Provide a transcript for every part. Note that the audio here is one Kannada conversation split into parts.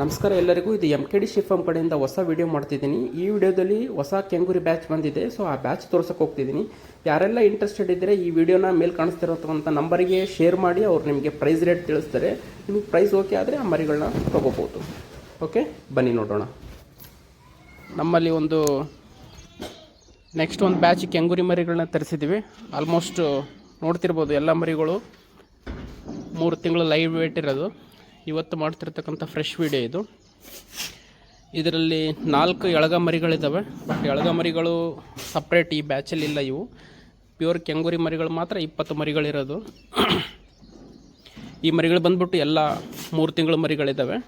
ನಮಸ್ಕಾರ ಎಲ್ಲರಿಗೂ. ಇದು MKD ಶಿಪ್ ಫಾರ್ಮ್ ಕಡೆಯಿಂದ ಹೊಸ ವಿಡಿಯೋ ಮಾಡ್ತಿದ್ದೀನಿ. ಈ ವಿಡಿಯೋದಲ್ಲಿ ಹೊಸ ಕೆಂಗೂರಿ ಬ್ಯಾಚ್ ಬಂದಿದೆ. ಸೊ ಆ ಬ್ಯಾಚ್ ತೋರ್ಸಕ್ಕೆ ಹೋಗ್ತಿದ್ದೀನಿ. ಯಾರೆಲ್ಲ ಇಂಟ್ರೆಸ್ಟೆಡ್ ಇದ್ದರೆ ಈ ವಿಡಿಯೋನ ಮೇಲೆ ಕಾಣಿಸ್ತಿರೋಂಥ ನಂಬರಿಗೆ ಶೇರ್ ಮಾಡಿ, ಅವ್ರು ನಿಮಗೆ ಪ್ರೈಸ್ ರೇಟ್ ತಿಳಿಸ್ತಾರೆ. ನಿಮಗೆ ಪ್ರೈಸ್ ಓಕೆ ಆದರೆ ಆ ಮರಿಗಳನ್ನ ತೊಗೋಬೋದು. ಓಕೆ, ಬನ್ನಿ ನೋಡೋಣ. ನಮ್ಮಲ್ಲಿ ನೆಕ್ಸ್ಟ್ ಒಂದು ಬ್ಯಾಚ್ ಕೆಂಗೂರಿ ಮರಿಗಳನ್ನ ತರಿಸಿದ್ದೀವಿ. ಆಲ್ಮೋಸ್ಟ್ ನೋಡ್ತಿರ್ಬೋದು, ಎಲ್ಲ ಮರಿಗಳು 3 ತಿಂಗಳು ಲೈವ್ ವೇಟ್ ಇರೋದು. ಇವತ್ತು ಮಾಡ್ತಿರ್ತಕ್ಕಂಥ ಫ್ರೆಶ್ ವೀಡಿಯೋ ಇದು. ಇದರಲ್ಲಿ 4 ಎಳಗ ಮರಿಗಳಿದ್ದಾವೆ. ಬಟ್ ಎಳಗ ಮರಿಗಳು ಸಪ್ರೇಟ್ ಈ ಬ್ಯಾಚಲ್ಲಿ ಇಲ್ಲ. ಇವು ಪ್ಯೂರ್ ಕೆಂಗೂರಿ ಮರಿಗಳು ಮಾತ್ರ 20 ಮರಿಗಳಿರೋದು. ಈ ಮರಿಗಳು ಬಂದ್ಬಿಟ್ಟು ಎಲ್ಲ 3 ತಿಂಗಳು ಮರಿಗಳಿದ್ದಾವೆ.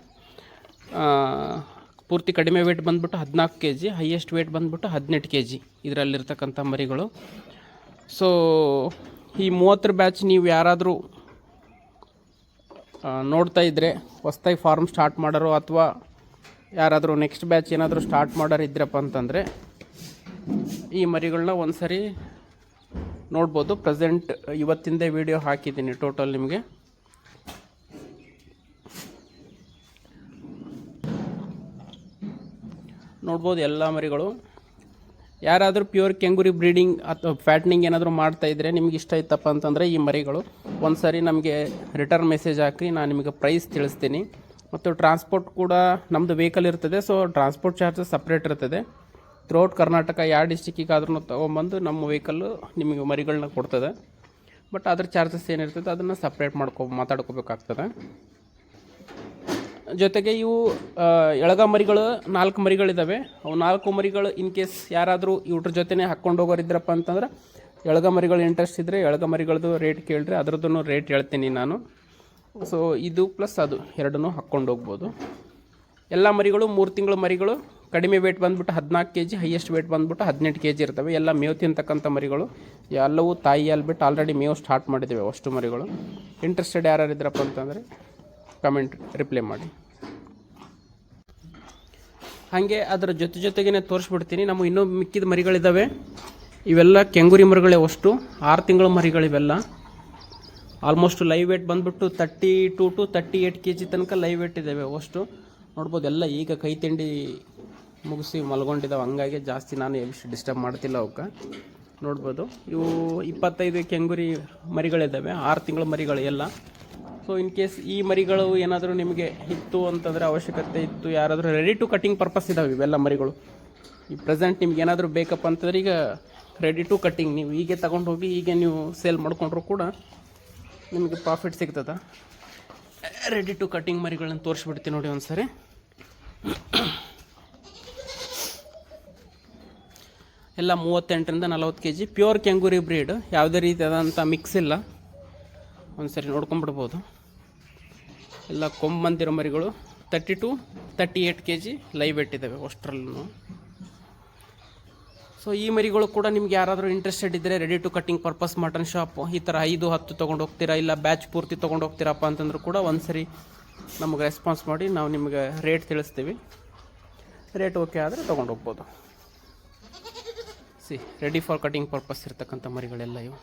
ಪೂರ್ತಿ ಕಡಿಮೆ ವೇಟ್ ಬಂದ್ಬಿಟ್ಟು 14 kg, ಹೈಯೆಸ್ಟ್ ವೇಟ್ ಬಂದ್ಬಿಟ್ಟು 18 kg ಇದರಲ್ಲಿರ್ತಕ್ಕಂಥ ಮರಿಗಳು. ಸೊ ಈ 30 ಬ್ಯಾಚ್ ನೀವು ಯಾರಾದರೂ ನೋಡ್ತಾ ಇದ್ದರೆ, ಹೊಸದಾಗಿ ಫಾರ್ಮ್ ಸ್ಟಾರ್ಟ್ ಮಾಡೋರು ಅಥವಾ ಯಾರಾದರೂ ನೆಕ್ಸ್ಟ್ ಬ್ಯಾಚ್ ಏನಾದರೂ ಸ್ಟಾರ್ಟ್ ಮಾಡೋರು ಇದ್ರಪ್ಪ ಅಂತಂದರೆ ಈ ಮರಿಗಳನ್ನ ಒಂದು ಸರಿ ನೋಡ್ಬೋದು. ಪ್ರೆಸೆಂಟ್ ಇವತ್ತಿಂದೇ ವಿಡಿಯೋ ಹಾಕಿದ್ದೀನಿ ಟೋಟಲ್ ನಿಮಗೆ. ನೋಡ್ಬೋದು ಎಲ್ಲ ಮರಿಗಳು. ಯಾರಾದರೂ ಪ್ಯೂರ್ ಕೆಂಗೂರಿ ಬ್ರೀಡಿಂಗ್ ಅಥವಾ ಫ್ಯಾಟ್ನಿಂಗ್ ಏನಾದರೂ ಮಾಡ್ತಾಯಿದ್ರೆ, ನಿಮ್ಗೆ ಇಷ್ಟ ಇತ್ತಪ್ಪ ಅಂತಂದರೆ ಈ ಮರಿಗಳು ಒಂದು ಸಾರಿ ನಮಗೆ ರಿಟರ್ನ್ ಮೆಸೇಜ್ ಹಾಕಿ, ನಾನು ನಿಮಗೆ ಪ್ರೈಸ್ ತಿಳಿಸ್ತೀನಿ. ಮತ್ತು ಟ್ರಾನ್ಸ್ಪೋರ್ಟ್ ಕೂಡ ನಮ್ಮದು ವೆಹಿಕಲ್ ಇರ್ತದೆ. ಸೊ ಟ್ರಾನ್ಸ್ಪೋರ್ಟ್ ಚಾರ್ಜಸ್ ಸಪ್ರೇಟ್ ಇರ್ತದೆ. ಥ್ರೂಔಟ್ ಕರ್ನಾಟಕ ಯಾವ ಡಿಸ್ಟಿಕ್ಕಿಗಾದ್ರೂ ತೊಗೊಂಬಂದು ನಮ್ಮ ವೆಹಿಕಲ್ಲು ನಿಮಗೆ ಮರಿಗಳನ್ನ ಕೊಡ್ತದೆ. ಬಟ್ ಅದ್ರ ಚಾರ್ಜಸ್ ಏನಿರ್ತದೆ ಅದನ್ನು ಸಪ್ರೇಟ್ ಮಾತಾಡ್ಕೋಬೇಕಾಗ್ತದೆ. ಜೊತೆಗೆ ಇವು ಎಳಗ ಮರಿಗಳು 4 ಮರಿಗಳಿದ್ದಾವೆ. ಅವು 4 ಮರಿಗಳು ಇನ್ ಕೇಸ್ ಯಾರಾದರೂ ಇವ್ರ ಜೊತೆನೇ ಹಾಕ್ಕೊಂಡು ಹೋಗೋರಿದ್ರಪ್ಪ ಅಂತಂದ್ರೆ, ಎಳಗ ಮರಿಗಳು ಇಂಟ್ರೆಸ್ಟ್ ಇದ್ದರೆ ಎಳಗ ಮರಿಗಳದ್ದು ರೇಟ್ ಕೇಳಿದ್ರೆ ಅದರದ್ದು ರೇಟ್ ಹೇಳ್ತೀನಿ ನಾನು. ಸೊ ಇದು ಪ್ಲಸ್ ಅದು ಎರಡನ್ನೂ ಹಾಕ್ಕೊಂಡು ಹೋಗ್ಬೋದು. ಎಲ್ಲ ಮರಿಗಳು 3 ತಿಂಗಳು ಮರಿಗಳು. ಕಡಿಮೆ ವೇಟ್ ಬಂದ್ಬಿಟ್ಟು 14 kg, ಹೈಯೆಸ್ಟ್ ವೇಟ್ ಬಂದ್ಬಿಟ್ಟು 18 kg ಇರ್ತವೆ. ಎಲ್ಲ ಮೇವು ತಿಂತಕ್ಕಂಥ ಮರಿಗಳು. ಎಲ್ಲವೂ ತಾಯಿ ಅಲ್ಬಿಟ್ಟು ಆಲ್ರೆಡಿ ಮೇವು ಸ್ಟಾರ್ಟ್ ಮಾಡಿದ್ದೇವೆ ಅಷ್ಟು ಮರಿಗಳು. ಇಂಟ್ರೆಸ್ಟೆಡ್ ಯಾರು ಇದ್ರಪ್ಪ ಅಂತಂದರೆ ಕಮೆಂಟ್ ರಿಪ್ಲೈ ಮಾಡಿ. ಹಾಗೆ ಅದರ ಜೊತೆಗೇ ತೋರಿಸ್ಬಿಡ್ತೀನಿ. ನಮ್ಮ ಇನ್ನೂ ಮಿಕ್ಕಿದ ಮರಿಗಳಿದ್ದಾವೆ. ಇವೆಲ್ಲ ಕೆಂಗೂರಿ ಮರಿಗಳೇ. ಅಷ್ಟು 6 ತಿಂಗಳ ಮರಿಗಳಿವೆಲ್ಲ. ಆಲ್ಮೋಸ್ಟ್ ಲೈವ್ ವೇಟ್ ಬಂದ್ಬಿಟ್ಟು 32 to 38 kg ತನಕ ಲೈವ್ ವೇಟ್ ಇದ್ದಾವೆ ಅಷ್ಟು. ನೋಡ್ಬೋದು ಎಲ್ಲ ಈಗ ಕೈ ತಿಂಡಿ ಮುಗಿಸಿ ಮಲ್ಕೊಂಡಿದ್ದಾವೆ. ಹಂಗಾಗಿ ಜಾಸ್ತಿ ನಾನು ಎಷ್ಟು ಡಿಸ್ಟರ್ಬ್ ಮಾಡ್ತಿಲ್ಲ ಅವಕ್ಕೆ. ನೋಡ್ಬೋದು ಇವು 25 ಕೆಂಗೂರಿ ಮರಿಗಳಿದ್ದಾವೆ. 6 ತಿಂಗಳ ಮರಿಗಳು ಎಲ್ಲ. ಸೊ ಇನ್ ಕೇಸ್ ಈ ಮರಿಗಳು ಏನಾದರೂ ನಿಮಗೆ ಇತ್ತು ಅಂತಂದರೆ, ಅವಶ್ಯಕತೆ ಇತ್ತು, ಯಾರಾದರೂ ರೆಡಿ ಟು ಕಟಿಂಗ್ ಪರ್ಪಸ್ ಇದ್ದಾವೆ ಇವೆಲ್ಲ ಮರಿಗಳು. ಈ ಪ್ರೆಸೆಂಟ್ ನಿಮ್ಗೆ ಏನಾದರೂ ಬೇಕಪ್ಪ ಅಂತಂದರೆ ಈಗ ರೆಡಿ ಟು ಕಟಿಂಗ್ ನೀವು ಹೀಗೆ ತಗೊಂಡು ಹೋಗಿ ಹೀಗೆ ನೀವು ಸೇಲ್ ಮಾಡ್ಕೊಂಡ್ರೂ ಕೂಡ ನಿಮಗೆ ಪ್ರಾಫಿಟ್ ಸಿಗ್ತದೆ. ರೆಡಿ ಟು ಕಟಿಂಗ್ ಮರಿಗಳನ್ನ ತೋರಿಸ್ಬಿಡ್ತೀನಿ ನೋಡಿ ಒಂದು ಸರಿ. ಎಲ್ಲ 38ರಿಂದ 40 kg ಪ್ಯೂರ್ ಕೆಂಗೂರಿ ಬ್ರೀಡ್. ಯಾವುದೇ ರೀತಿಯಾದಂಥ ಮಿಕ್ಸ್ ಇಲ್ಲ. ಒಂದು ಸರಿ ನೋಡ್ಕೊಂಬಿಡ್ಬೋದು. ಎಲ್ಲ ಕೊಂಬಂದಿರೋ ಮರಿಗಳು 30 to 38 kg ಲೈವ್ ವೇಟ್ ಇದ್ದಾವೆ ಅಷ್ಟರಲ್ಲೂ. ಸೊ ಈ ಮರಿಗಳು ಕೂಡ ನಿಮ್ಗೆ ಯಾರಾದರೂ ಇಂಟ್ರೆಸ್ಟೆಡ್ ಇದ್ದರೆ, ready to cutting purpose mutton shop ಈ ಥರ 5-10 ತೊಗೊಂಡು ಹೋಗ್ತೀರಾ, ಇಲ್ಲ ಬ್ಯಾಚ್ ಪೂರ್ತಿ ತೊಗೊಂಡು ಹೋಗ್ತೀರಪ್ಪ ಅಂತಂದ್ರೂ ಕೂಡ ಒಂದು ಸರಿ ನಮಗೆ ರೆಸ್ಪಾನ್ಸ್ ಮಾಡಿ, ನಾವು ನಿಮಗೆ ರೇಟ್ ತಿಳಿಸ್ತೀವಿ. ರೇಟ್ ಓಕೆ ಆದರೆ ತೊಗೊಂಡು ಹೋಗ್ಬೋದು. ರೆಡಿ ಫಾರ್ ಕಟಿಂಗ್ ಪರ್ಪಸ್ ಇರ್ತಕ್ಕಂಥ ಮರಿಗಳೆಲ್ಲ ಇವು.